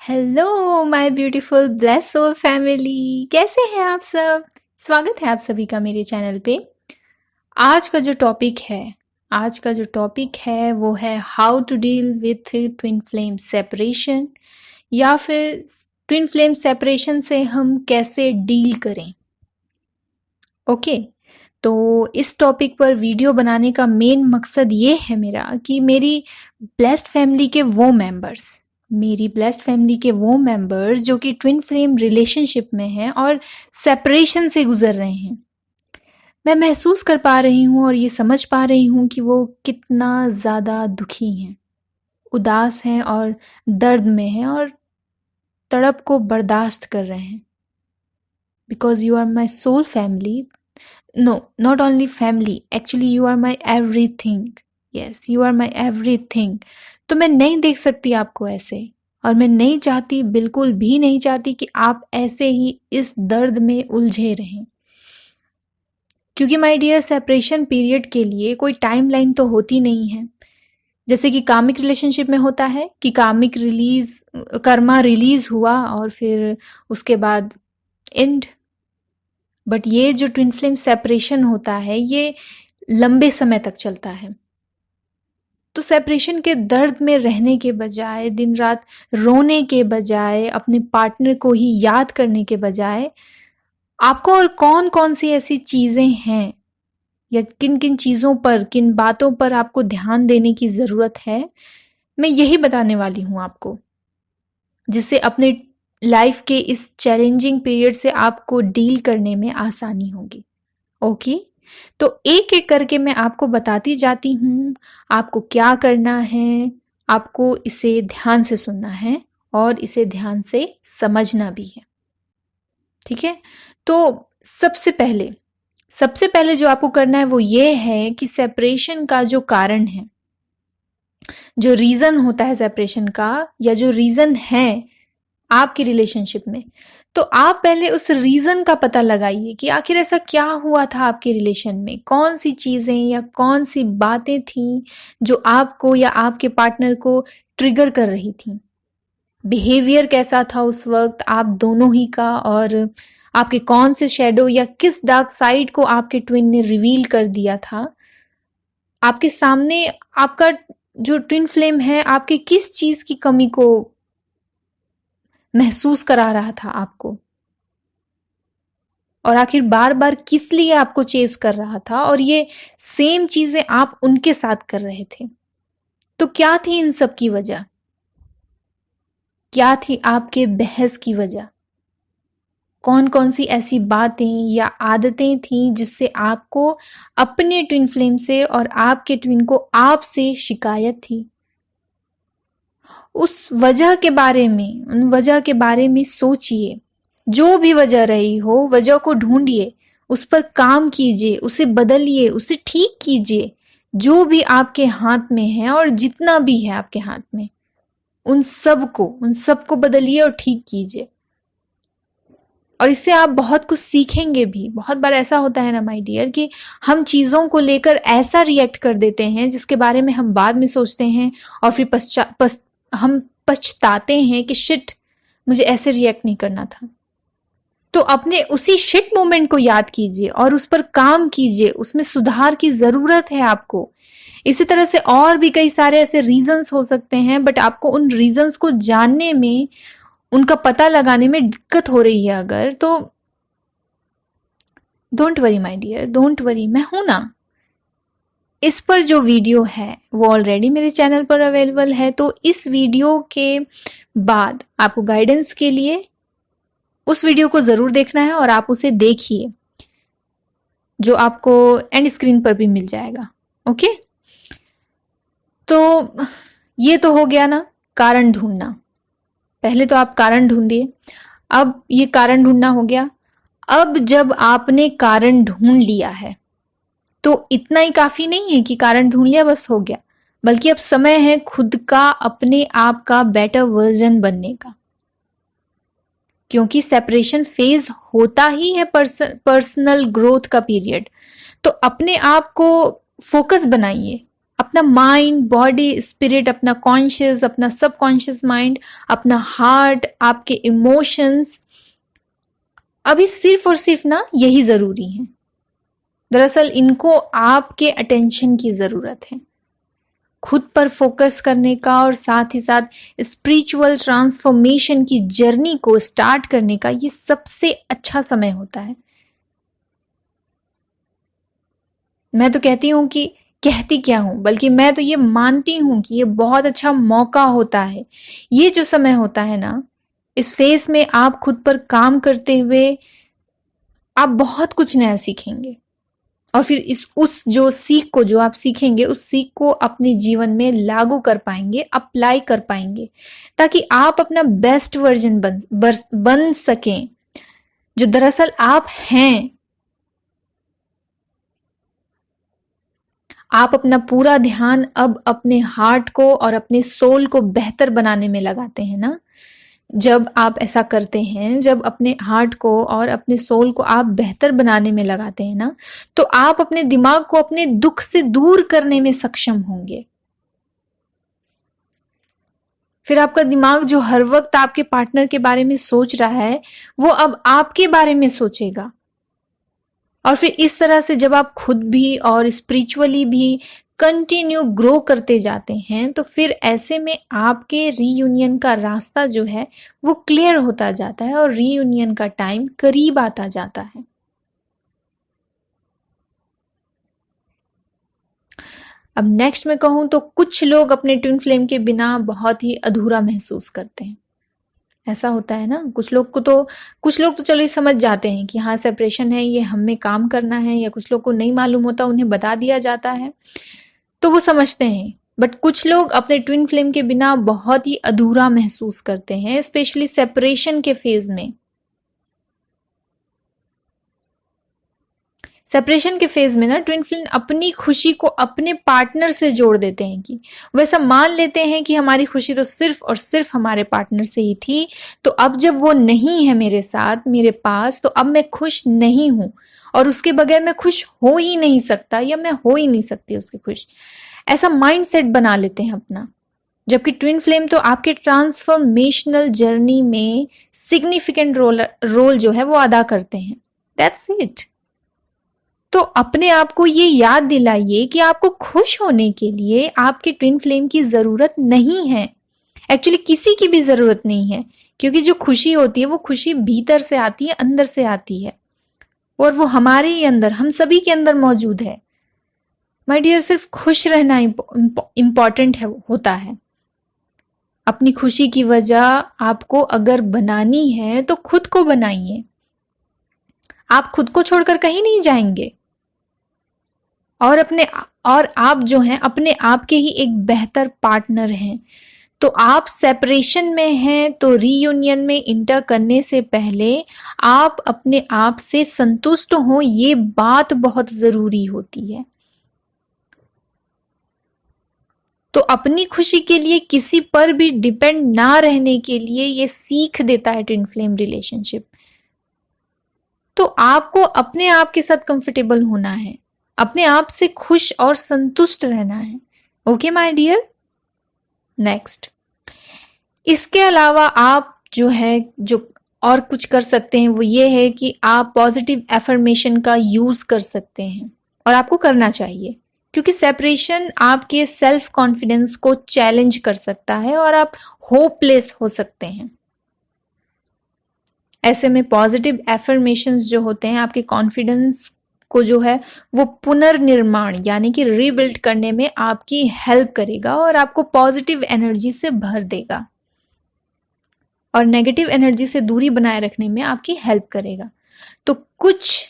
Hello my beautiful bless soul family, कैसे हैं आप सब। स्वागत है आप सभी का मेरे चैनल पे। आज का जो टॉपिक है वो है how to deal with twin flame separation, या फिर ट्विन फ्लेम सेपरेशन से हम कैसे डील करें। ओके, तो इस टॉपिक पर वीडियो बनाने का मेन मकसद ये है मेरा कि मेरी ब्लेस्ड फैमिली के वो मेंबर्स जो कि ट्विन फ्लेम रिलेशनशिप में हैं और सेपरेशन से गुजर रहे हैं, मैं महसूस कर पा रही हूँ और ये समझ पा रही हूँ कि वो कितना ज़्यादा दुखी हैं, उदास हैं और दर्द में हैं और तड़प को बर्दाश्त कर रहे हैं। Because you are my soul family, no not only family, actually you are my everything. Yes, you are my everything. तो मैं नहीं देख सकती आपको ऐसे, और मैं नहीं चाहती, बिल्कुल भी नहीं चाहती कि आप ऐसे ही इस दर्द में उलझे रहें। क्योंकि माय डियर, सेपरेशन पीरियड के लिए कोई टाइमलाइन तो होती नहीं है, जैसे कि कामिक रिलेशनशिप में होता है कि कर्मा रिलीज हुआ और फिर उसके बाद एंड। बट ये जो ट्विन फ्लेम सेपरेशन होता है ये लंबे समय तक चलता है। तो सेपरेशन के दर्द में रहने के बजाय, दिन रात रोने के बजाय, अपने पार्टनर को ही याद करने के बजाय, आपको और कौन कौन सी ऐसी चीजें हैं या किन किन चीजों पर, किन बातों पर आपको ध्यान देने की जरूरत है, मैं यही बताने वाली हूं आपको, जिससे अपने लाइफ के इस चैलेंजिंग पीरियड से आपको डील करने में आसानी होगी। ओके, तो एक एक करके मैं आपको बताती जाती हूँ आपको क्या करना है। आपको इसे ध्यान से सुनना है और इसे ध्यान से समझना भी है, ठीक है। तो सबसे पहले जो आपको करना है वो ये है कि सेपरेशन का जो कारण है, जो रीजन होता है सेपरेशन का, या जो रीजन है आपकी रिलेशनशिप में, तो आप पहले उस रीजन का पता लगाइए कि आखिर ऐसा क्या हुआ था आपके रिलेशन में। कौन सी चीजें या कौन सी बातें थीं जो आपको या आपके पार्टनर को ट्रिगर कर रही थीं। बिहेवियर कैसा था उस वक्त आप दोनों ही का, और आपके कौन से शेडो या किस डार्क साइड को आपके ट्विन ने रिवील कर दिया था आपके सामने। आपका जो ट्विन फ्लेम है आपके किस चीज की कमी को महसूस करा रहा था आपको, और आखिर बार बार किस लिए आपको चेस कर रहा था, और ये सेम चीजें आप उनके साथ कर रहे थे। तो क्या थी इन सब की वजह, क्या थी आपके बहस की वजह, कौन कौन सी ऐसी बातें या आदतें थीं जिससे आपको अपने ट्विन फ्लेम से और आपके ट्विन को आपसे शिकायत थी। उन वजह के बारे में सोचिए। जो भी वजह रही हो, वजह को ढूंढिए, उस पर काम कीजिए, उसे बदलिए, उसे ठीक कीजिए। जो भी आपके हाथ में है और जितना भी है आपके हाथ में, उन सबको बदलिए और ठीक कीजिए। और इससे आप बहुत कुछ सीखेंगे भी। बहुत बार ऐसा होता है ना माय डियर कि हम चीजों को लेकर ऐसा रिएक्ट कर देते हैं जिसके बारे में हम बाद में सोचते हैं और फिर हम पछताते हैं कि शिट, मुझे ऐसे रिएक्ट नहीं करना था। तो अपने उसी शिट मोमेंट को याद कीजिए और उस पर काम कीजिए, उसमें सुधार की जरूरत है आपको। इसी तरह से और भी कई सारे ऐसे रीजंस हो सकते हैं, बट आपको उन रीजंस को जानने में, उनका पता लगाने में दिक्कत हो रही है अगर, तो don't worry my dear, don't worry, मैं हूं ना। इस पर जो वीडियो है वो ऑलरेडी मेरे चैनल पर अवेलेबल है, तो इस वीडियो के बाद आपको गाइडेंस के लिए उस वीडियो को जरूर देखना है और आप उसे देखिए, जो आपको एंड स्क्रीन पर भी मिल जाएगा। ओके, तो ये तो हो गया ना कारण ढूंढना। पहले तो आप कारण ढूंढिए। अब ये कारण ढूंढना हो गया। अब जब आपने कारण ढूंढ लिया है तो इतना ही काफी नहीं है कि कारण ढूंढ लिया बस हो गया, बल्कि अब समय है खुद का, अपने आप का बेटर वर्जन बनने का। क्योंकि सेपरेशन फेज होता ही है पर्सनल ग्रोथ का पीरियड। तो अपने आप को फोकस बनाइए, अपना माइंड, बॉडी, स्पिरिट, अपना कॉन्शियस, अपना सबकॉन्शियस माइंड, अपना हार्ट, आपके इमोशंस, अभी सिर्फ और सिर्फ ना यही जरूरी है। दरअसल इनको आपके अटेंशन की जरूरत है, खुद पर फोकस करने का, और साथ ही साथ स्पिरिचुअल ट्रांसफॉर्मेशन की जर्नी को स्टार्ट करने का ये सबसे अच्छा समय होता है। मैं तो कहती हूं कि कहती क्या हूं, बल्कि मैं तो ये मानती हूं कि ये बहुत अच्छा मौका होता है। ये जो समय होता है ना, इस फेज में आप खुद पर काम करते हुए आप बहुत कुछ नया सीखेंगे, और फिर इस उस जो सीख को, जो आप सीखेंगे, उस सीख को अपने जीवन में लागू कर पाएंगे, अप्लाई कर पाएंगे, ताकि आप अपना बेस्ट वर्जन बन सकें, जो दरअसल आप हैं। आप अपना पूरा ध्यान अब अपने हार्ट को और अपने सोल को बेहतर बनाने में लगाते हैं ना। जब आप ऐसा करते हैं, जब अपने हार्ट को और अपने सोल को आप बेहतर बनाने में लगाते हैं ना, तो आप अपने दिमाग को अपने दुख से दूर करने में सक्षम होंगे। फिर आपका दिमाग जो हर वक्त आपके पार्टनर के बारे में सोच रहा है, वो अब आपके बारे में सोचेगा। और फिर इस तरह से जब आप खुद भी और स्पिरिचुअली भी कंटिन्यू ग्रो करते जाते हैं, तो फिर ऐसे में आपके रीयूनियन का रास्ता जो है वो क्लियर होता जाता है, और रीयूनियन का टाइम करीब आता जाता है। अब नेक्स्ट में कहूं तो कुछ लोग अपने ट्विन फ्लेम के बिना बहुत ही अधूरा महसूस करते हैं। ऐसा होता है ना, कुछ लोग तो चलो ये समझ जाते हैं कि हाँ सेपरेशन है, ये हमें काम करना है, या कुछ लोग को नहीं मालूम होता, उन्हें बता दिया जाता है तो वो समझते हैं। बट कुछ लोग अपने ट्विन फ्लेम के बिना बहुत ही अधूरा महसूस करते हैं, स्पेशली सेपरेशन के फेज में। सेपरेशन के फेज में ना ट्विन फ्लेम अपनी खुशी को अपने पार्टनर से जोड़ देते हैं, कि वैसा मान लेते हैं कि हमारी खुशी तो सिर्फ और सिर्फ हमारे पार्टनर से ही थी, तो अब जब वो नहीं है मेरे साथ, मेरे पास, तो अब मैं खुश नहीं हूं, और उसके बगैर मैं खुश हो ही नहीं सकता, या मैं हो ही नहीं सकती उसके खुश। ऐसा माइंड सेट बना लेते हैं अपना। जबकि ट्विन फ्लेम तो आपके ट्रांसफॉर्मेशनल जर्नी में सिग्निफिकेंट रोल जो है वो अदा करते हैं। That's it. तो अपने आप को ये याद दिलाइए कि आपको खुश होने के लिए आपके ट्विन फ्लेम की जरूरत नहीं है। एक्चुअली किसी की भी जरूरत नहीं है, क्योंकि जो खुशी होती है वो खुशी भीतर से आती है, अंदर से आती है, और वो हमारे ही अंदर, हम सभी के अंदर मौजूद है। माय डियर, सिर्फ खुश रहना इंपॉर्टेंट होता है। अपनी खुशी की वजह आपको अगर बनानी है तो खुद को बनाइए। आप खुद को छोड़कर कहीं नहीं जाएंगे, और आप जो हैं अपने आप के ही एक बेहतर पार्टनर हैं। तो आप सेपरेशन में हैं, तो रीयूनियन में इंटर करने से पहले आप अपने आप से संतुष्ट हो, ये बात बहुत जरूरी होती है। तो अपनी खुशी के लिए किसी पर भी डिपेंड ना रहने के लिए ये सीख देता है ट्विन फ्लेम रिलेशनशिप। तो आपको अपने आप के साथ कंफर्टेबल होना है, अपने आप से खुश और संतुष्ट रहना है। Okay my dear. नेक्स्ट, इसके अलावा आप जो और कुछ कर सकते हैं वो ये है कि आप पॉजिटिव एफर्मेशन का यूज कर सकते हैं, और आपको करना चाहिए, क्योंकि सेपरेशन आपके सेल्फ कॉन्फिडेंस को चैलेंज कर सकता है और आप होपलेस हो सकते हैं। ऐसे में पॉजिटिव एफर्मेशंस जो होते हैं आपके कॉन्फिडेंस को जो है वो पुनर्निर्माण यानी कि रीबिल्ड करने में आपकी हेल्प करेगा, और आपको पॉजिटिव एनर्जी से भर देगा, और नेगेटिव एनर्जी से दूरी बनाए रखने में आपकी हेल्प करेगा। तो कुछ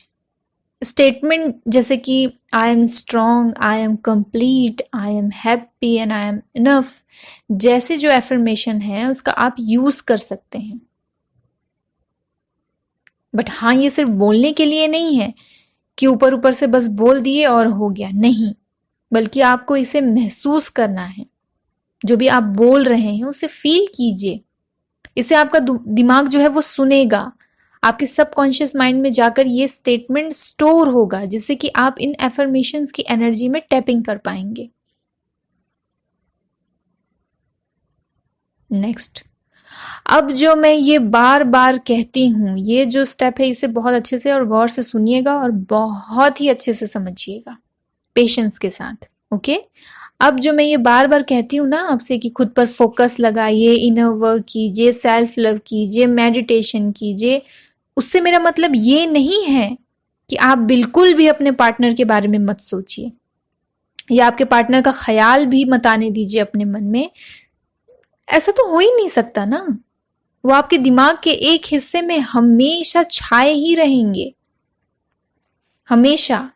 स्टेटमेंट जैसे कि I am strong, I am complete, I am happy and I am enough जैसे जो एफर्मेशन है उसका आप यूज कर सकते हैं। बट हाँ, ये सिर्फ बोलने के लिए नहीं है कि ऊपर ऊपर से बस बोल दिए और हो गया, नहीं, बल्कि आपको इसे महसूस करना है। जो भी आप बोल रहे हैं उसे फील कीजिए, इसे आपका दिमाग जो है वो सुनेगा, आपके सबकॉन्शियस माइंड में जाकर ये स्टेटमेंट स्टोर होगा, जिससे कि आप इन एफर्मेशंस की एनर्जी में टैपिंग कर पाएंगे। नेक्स्ट, अब जो मैं ये बार बार कहती हूँ, ये जो स्टेप है इसे बहुत अच्छे से और गौर से सुनिएगा और बहुत ही अच्छे से समझिएगा पेशेंस के साथ। ओके, अब जो मैं ये बार बार कहती हूँ ना आपसे कि खुद पर फोकस लगाइए, इनर वर्क कीजिए, सेल्फ लव कीजिए, मेडिटेशन कीजिए, उससे मेरा मतलब ये नहीं है कि आप बिल्कुल भी अपने पार्टनर के बारे में मत सोचिए या आपके पार्टनर का ख्याल भी मत आने दीजिए अपने मन में। ऐसा तो हो ही नहीं सकता ना, वो आपके दिमाग के एक हिस्से में हमेशा छाए ही रहेंगे, हमेशा।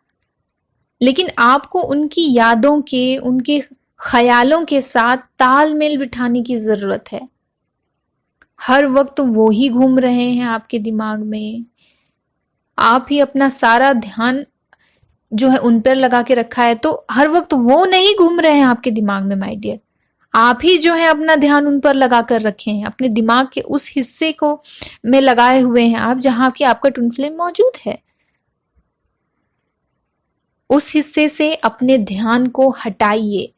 लेकिन आपको उनकी यादों के, उनके ख्यालों के साथ तालमेल बिठाने की जरूरत है। हर वक्त वो ही घूम रहे हैं आपके दिमाग में, आप ही अपना सारा ध्यान जो है उन पर लगा के रखा है, तो हर वक्त वो नहीं घूम रहे हैं आपके दिमाग में माय डियर। आप ही जो है अपना ध्यान उन पर लगा कर रखे हैं, अपने दिमाग के उस हिस्से को में लगाए हुए हैं आप जहां की आपका ट्विन फ्लेम मौजूद है। उस हिस्से से अपने ध्यान को हटाइए।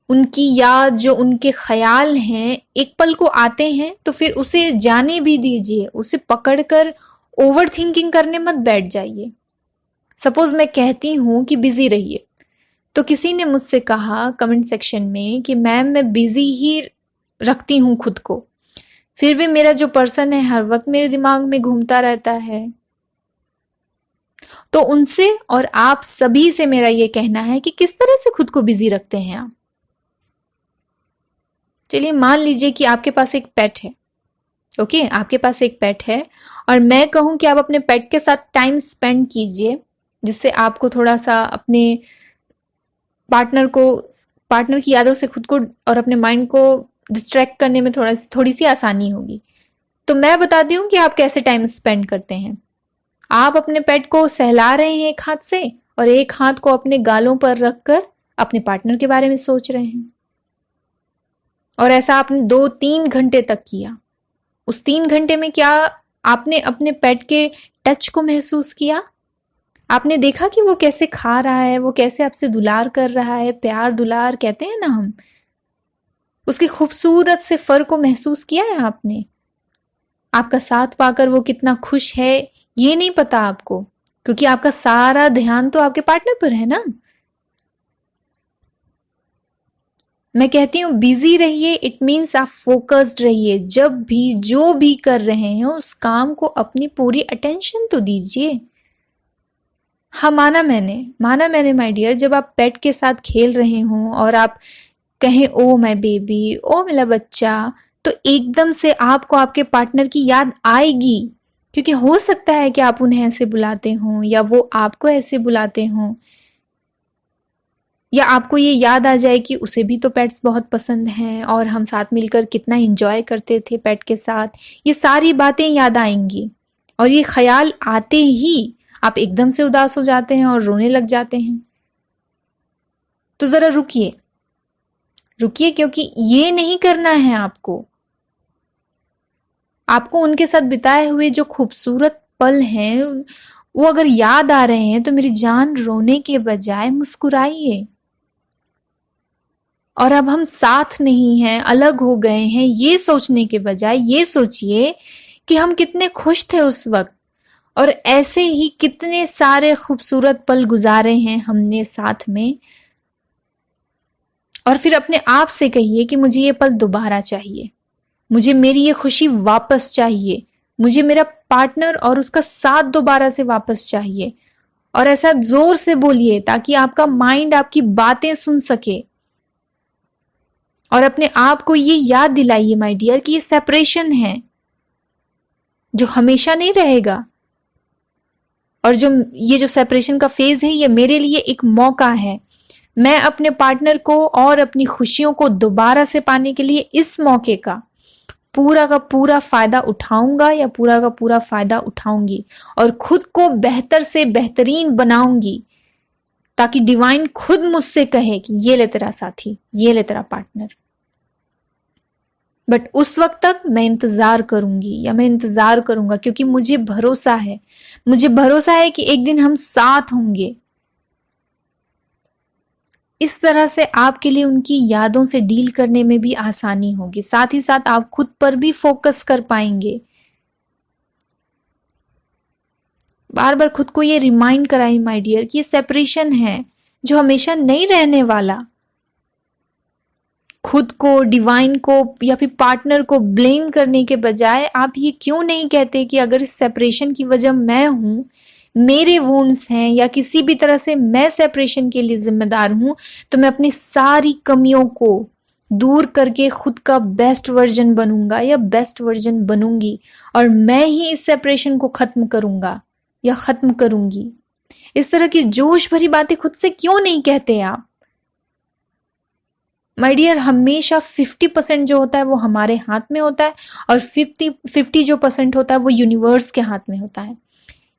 उनकी याद, जो उनके ख्याल हैं, एक पल को आते हैं तो फिर उसे जाने भी दीजिए, उसे पकड़कर ओवर थिंकिंग करने मत बैठ जाइए। सपोज मैं कहती हूं कि बिजी रहिए, तो किसी ने मुझसे कहा कमेंट सेक्शन में कि मैम मैं बिजी ही रखती हूं खुद को, फिर भी मेरा जो पर्सन है हर वक्त मेरे दिमाग में घूमता रहता है। तो उनसे और आप सभी से मेरा ये कहना है कि किस तरह से खुद को बिजी रखते हैं आप। चलिए मान लीजिए कि आपके पास एक पेट है। ओके, आपके पास एक पेट है और मैं कहूं कि आप अपने पेट के साथ टाइम स्पेंड कीजिए, जिससे आपको थोड़ा सा अपने पार्टनर की यादों से खुद को और अपने माइंड को डिस्ट्रैक्ट करने में थोड़ी सी आसानी होगी। तो मैं बताती हूँ कि आप कैसे टाइम स्पेंड करते हैं। आप अपने पेट को सहला रहे हैं एक हाथ से और एक हाथ को अपने गालों पर रखकर अपने पार्टनर के बारे में सोच रहे हैं, और ऐसा आपने 2-3 घंटे तक किया। उस 3 घंटे में क्या आपने अपने पेट के टच को महसूस किया? आपने देखा कि वो कैसे खा रहा है, वो कैसे आपसे दुलार कर रहा है, प्यार दुलार कहते हैं ना हम, उसके खूबसूरत से फर को महसूस किया है आपने? आपका साथ पाकर वो कितना खुश है ये नहीं पता आपको, क्योंकि आपका सारा ध्यान तो आपके पार्टनर पर है ना। मैं कहती हूं बिजी रहिए, इट मीन्स आप फोकस्ड रहिए। जब भी जो भी कर रहे हैं उस काम को अपनी पूरी अटेंशन तो दीजिए। हाँ, माना मैंने माय डियर, जब आप पेट के साथ खेल रहे हों और आप कहें ओ माय बेबी, ओ मेरा बच्चा, तो एकदम से आपको आपके पार्टनर की याद आएगी, क्योंकि हो सकता है कि आप उन्हें ऐसे बुलाते हों या वो आपको ऐसे बुलाते हों, या आपको ये याद आ जाए कि उसे भी तो पेट्स बहुत पसंद हैं और हम साथ मिलकर कितना एंजॉय करते थे पेट के साथ। ये सारी बातें याद आएंगी और ये ख्याल आते ही आप एकदम से उदास हो जाते हैं और रोने लग जाते हैं। तो जरा रुकिए, क्योंकि ये नहीं करना है आपको। आपको उनके साथ बिताए हुए जो खूबसूरत पल हैं वो अगर याद आ रहे हैं तो मेरी जान रोने के बजाय मुस्कुराइए। और अब हम साथ नहीं हैं, अलग हो गए हैं, ये सोचने के बजाय ये सोचिए कि हम कितने खुश थे उस वक्त और ऐसे ही कितने सारे खूबसूरत पल गुजारे हैं हमने साथ में। और फिर अपने आप से कहिए कि मुझे ये पल दोबारा चाहिए, मुझे मेरी ये खुशी वापस चाहिए, मुझे मेरा पार्टनर और उसका साथ दोबारा से वापस चाहिए। और ऐसा जोर से बोलिए ताकि आपका माइंड आपकी बातें सुन सके। और अपने आप को ये याद दिलाइए माय डियर कि ये सेपरेशन है जो हमेशा नहीं रहेगा, और ये जो सेपरेशन का फेज है ये मेरे लिए एक मौका है। मैं अपने पार्टनर को और अपनी खुशियों को दोबारा से पाने के लिए इस मौके का पूरा फायदा उठाऊंगा या पूरा का पूरा फायदा उठाऊंगी और खुद को बेहतर से बेहतरीन बनाऊंगी, ताकि डिवाइन खुद मुझसे कहे कि ये ले तेरा साथी, ये ले तेरा पार्टनर। बट उस वक्त तक मैं इंतजार करूंगी या मैं इंतजार करूंगा, क्योंकि मुझे भरोसा है कि एक दिन हम साथ होंगे। इस तरह से आपके लिए उनकी यादों से डील करने में भी आसानी होगी, साथ ही साथ आप खुद पर भी फोकस कर पाएंगे। बार बार खुद को ये रिमाइंड कराई माय डियर कि ये सेपरेशन है जो हमेशा नहीं रहने वाला। खुद को, डिवाइन को या फिर पार्टनर को ब्लेम करने के बजाय आप ये क्यों नहीं कहते कि अगर इस सेपरेशन की वजह मैं हूं, मेरे वुंड्स हैं, या किसी भी तरह से मैं सेपरेशन के लिए जिम्मेदार हूं, तो मैं अपनी सारी कमियों को दूर करके खुद का बेस्ट वर्जन बनूंगा या बेस्ट वर्जन बनूंगी, और मैं ही इस सेपरेशन को खत्म करूंगा या खत्म करूंगी। इस तरह की जोश भरी बातें खुद से क्यों नहीं कहते आप? माय डियर, हमेशा 50% जो होता है वो हमारे हाथ में होता है, और 50 जो परसेंट होता है वो यूनिवर्स के हाथ में होता है।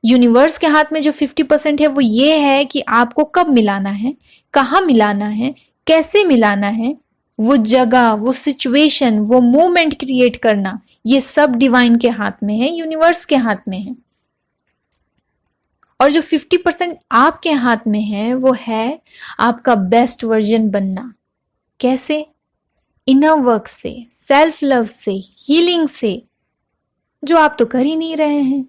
यूनिवर्स के हाथ में जो 50% है वो ये है कि आपको कब मिलाना है, कहाँ मिलाना है, कैसे मिलाना है, वो जगह, वो सिचुएशन, वो मोमेंट क्रिएट करना, ये सब डिवाइन के हाथ में है, यूनिवर्स के हाथ में है। और जो 50% आपके हाथ में है वो है आपका बेस्ट वर्जन बनना। कैसे? इनर वर्क से, सेल्फ लव से, हीलिंग से, जो आप तो कर ही नहीं रहे हैं।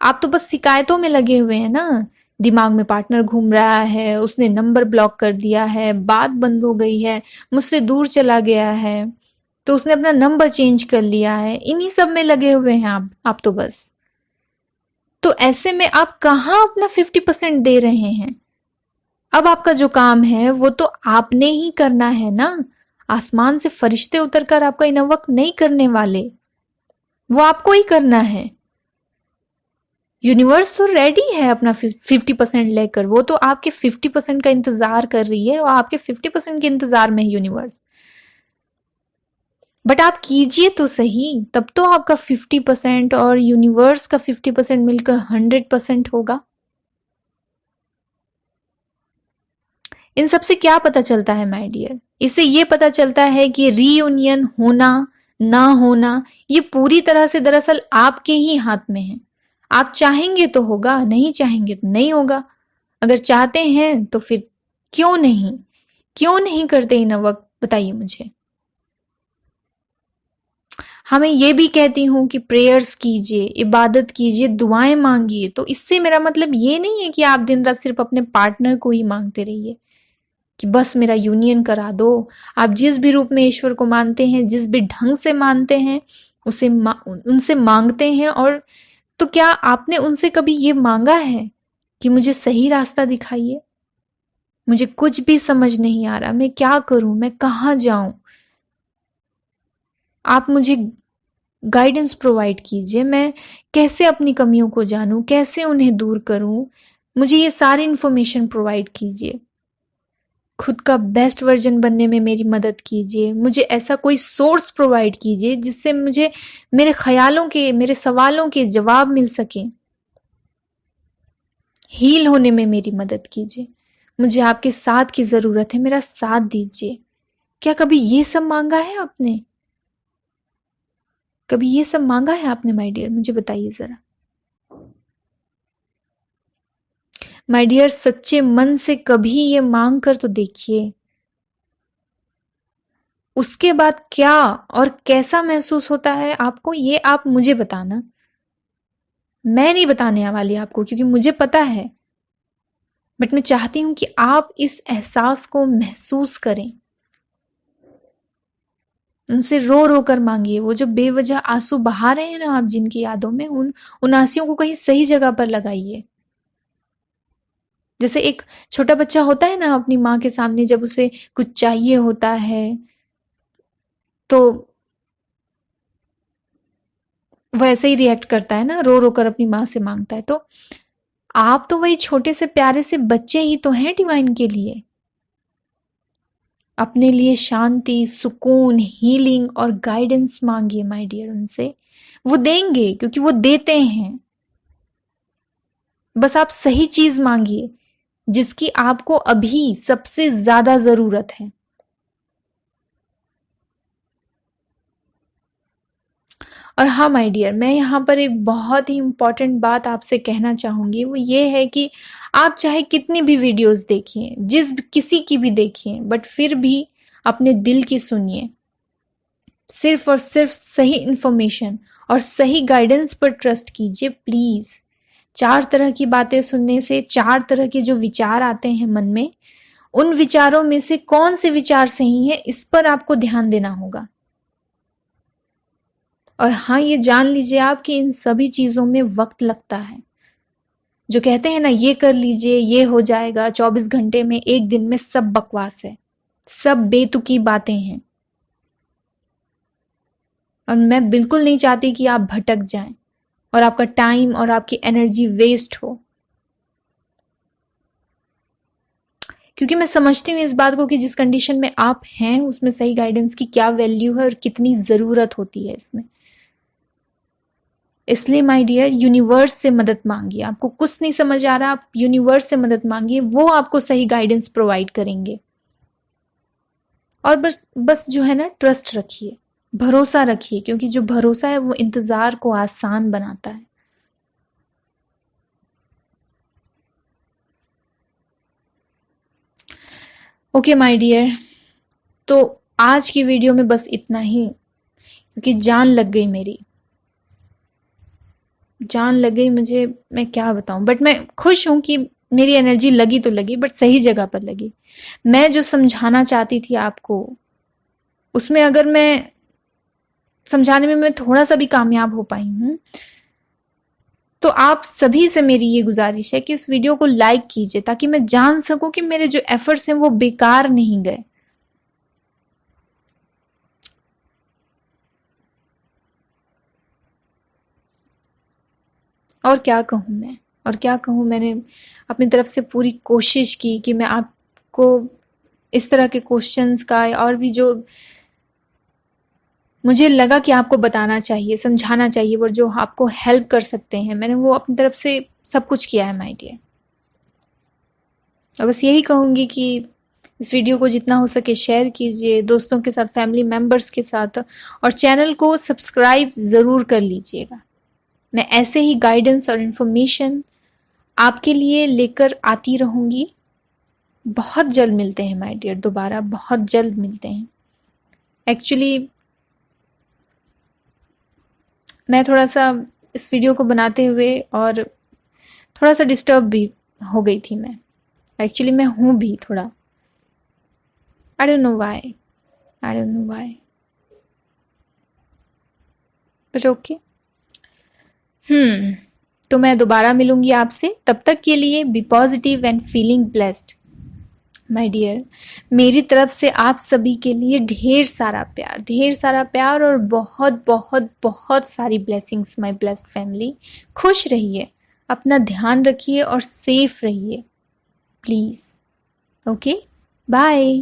आप तो बस शिकायतों में लगे हुए हैं ना। दिमाग में पार्टनर घूम रहा है, उसने नंबर ब्लॉक कर दिया है, बात बंद हो गई है, मुझसे दूर चला गया है, तो उसने अपना नंबर चेंज कर लिया है, इन्हीं सब में लगे हुए हैं आप तो बस। तो ऐसे में आप कहाँ अपना 50% दे रहे हैं? अब आपका जो काम है वो तो आपने ही करना है ना। आसमान से फरिश्ते उतरकर आपका इनर वर्क नहीं करने वाले, वो आपको ही करना है। यूनिवर्स तो रेडी है अपना 50% लेकर, वो तो आपके 50% का इंतजार कर रही है, और आपके 50% के इंतजार में है यूनिवर्स। बट आप कीजिए तो सही, तब तो आपका 50% और यूनिवर्स का 50% मिलकर 100% होगा। इन सब से क्या पता चलता है माय डियर? इससे ये पता चलता है कि रीयूनियन होना ना होना ये पूरी तरह से दरअसल आपके ही हाथ में है। आप चाहेंगे तो होगा, नहीं चाहेंगे तो नहीं होगा। अगर चाहते हैं तो फिर क्यों नहीं करते इन वक्त, बताइए मुझे। हाँ, मैं ये भी कहती हूँ कि प्रेयर्स कीजिए, इबादत कीजिए, दुआएं मांगिए। तो इससे मेरा मतलब ये नहीं है कि आप दिन रात सिर्फ अपने पार्टनर को ही मांगते रहिए कि बस मेरा यूनियन करा दो। आप जिस भी रूप में ईश्वर को मानते हैं, जिस भी ढंग से मानते हैं, उनसे मांगते हैं। और तो क्या आपने उनसे कभी ये मांगा है कि मुझे सही रास्ता दिखाइए, मुझे कुछ भी समझ नहीं आ रहा, मैं क्या करूं, मैं कहाँ जाऊं, आप मुझे गाइडेंस प्रोवाइड कीजिए, मैं कैसे अपनी कमियों को जानूं, कैसे उन्हें दूर करूं, मुझे ये सारी इंफॉर्मेशन प्रोवाइड कीजिए। खुद का बेस्ट वर्जन बनने में मेरी मदद कीजिए। मुझे ऐसा कोई सोर्स प्रोवाइड कीजिए जिससे मुझे मेरे ख्यालों के, मेरे सवालों के जवाब मिल सके। हील होने में मेरी मदद कीजिए। मुझे आपके साथ की जरूरत है, मेरा साथ दीजिए। क्या कभी ये सब मांगा है आपने? कभी ये सब मांगा है आपने माय डियर? मुझे बताइए जरा। माय डियर, सच्चे मन से कभी ये मांग कर तो देखिए। उसके बाद क्या और कैसा महसूस होता है आपको, ये आप मुझे बताना। मैं नहीं बताने वाली आपको, क्योंकि मुझे पता है। बट मैं चाहती हूं कि आप इस एहसास को महसूस करें। उनसे रो रो कर मांगिए। वो जो बेवजह आंसू बहा रहे हैं ना आप जिनकी यादों में, उन आंसुओं को कहीं सही जगह पर लगाइए। जैसे एक छोटा बच्चा होता है ना अपनी माँ के सामने, जब उसे कुछ चाहिए होता है तो वो ऐसे ही रिएक्ट करता है ना, रो रो कर अपनी माँ से मांगता है। तो आप तो वही छोटे से प्यारे से बच्चे ही तो हैं डिवाइन के लिए। अपने लिए शांति, सुकून, हीलिंग और गाइडेंस मांगिए माय डियर उनसे। वो देंगे, क्योंकि वो देते हैं। बस आप सही चीज मांगिए जिसकी आपको अभी सबसे ज्यादा जरूरत है। और हाँ माय डियर, मैं यहाँ पर एक बहुत ही इम्पॉर्टेंट बात आपसे कहना चाहूँगी, वो ये है कि आप चाहे कितनी भी वीडियोस देखिए, किसी की भी देखिए, बट फिर भी अपने दिल की सुनिए। सिर्फ और सिर्फ सही इंफॉर्मेशन और सही गाइडेंस पर ट्रस्ट कीजिए प्लीज। 4 तरह की बातें सुनने से 4 तरह के जो विचार आते हैं मन में, उन विचारों में से कौन से विचार सही है, इस पर आपको ध्यान देना होगा। और हाँ, ये जान लीजिए आप कि इन सभी चीजों में वक्त लगता है। जो कहते हैं ना, ये कर लीजिए, ये हो जाएगा 24 घंटे में, 1 दिन में, सब बकवास है, सब बेतुकी बातें हैं। और मैं बिल्कुल नहीं चाहती कि आप भटक जाएं और आपका टाइम और आपकी एनर्जी वेस्ट हो, क्योंकि मैं समझती हूँ इस बात को कि जिस कंडीशन में आप हैं उसमें सही गाइडेंस की क्या वैल्यू है और कितनी जरूरत होती है इसमें। इसलिए माय डियर, यूनिवर्स से मदद मांगिए। आपको कुछ नहीं समझ आ रहा, आप यूनिवर्स से मदद मांगिए, वो आपको सही गाइडेंस प्रोवाइड करेंगे। और बस जो है ना, ट्रस्ट रखिए, भरोसा रखिए, क्योंकि जो भरोसा है वो इंतजार को आसान बनाता है। ओके माय डियर, तो आज की वीडियो में बस इतना ही, क्योंकि जान लग गई मुझे, मैं क्या बताऊं। बट मैं खुश हूं कि मेरी एनर्जी लगी तो लगी, बट सही जगह पर लगी। मैं जो समझाना चाहती थी आपको, उसमें अगर मैं समझाने में मैं थोड़ा सा भी कामयाब हो पाई हूं, तो आप सभी से मेरी ये गुजारिश है कि इस वीडियो को लाइक कीजिए, ताकि मैं जान सकूं कि मेरे जो एफर्ट्स हैं वो बेकार नहीं गए। और क्या कहूं, मैंने अपनी तरफ से पूरी कोशिश की कि मैं आपको इस तरह के क्वेश्चंस का और भी जो मुझे लगा कि आपको बताना चाहिए, समझाना चाहिए, और जो आपको हेल्प कर सकते हैं, मैंने वो अपनी तरफ से सब कुछ किया है माय डियर। और बस यही कहूंगी कि इस वीडियो को जितना हो सके शेयर कीजिए दोस्तों के साथ, फैमिली मेंबर्स के साथ, और चैनल को सब्सक्राइब ज़रूर कर लीजिएगा। मैं ऐसे ही गाइडेंस और इन्फॉर्मेशन आपके लिए लेकर आती रहूंगी। बहुत जल्द मिलते हैं माय डियर, दोबारा बहुत जल्द मिलते हैं। एक्चुअली मैं थोड़ा सा इस वीडियो को बनाते हुए और थोड़ा सा डिस्टर्ब भी हो गई थी। मैं एक्चुअली मैं हूँ भी थोड़ा, I don't know why, but okay. तो मैं दोबारा मिलूंगी आपसे, तब तक के लिए be positive and feeling blessed my dear. मेरी तरफ से आप सभी के लिए ढेर सारा प्यार और बहुत बहुत बहुत सारी ब्लेसिंग्स माय ब्लेस्ड फैमिली। खुश रहिए, अपना ध्यान रखिए और सेफ रहिए प्लीज। Okay, bye.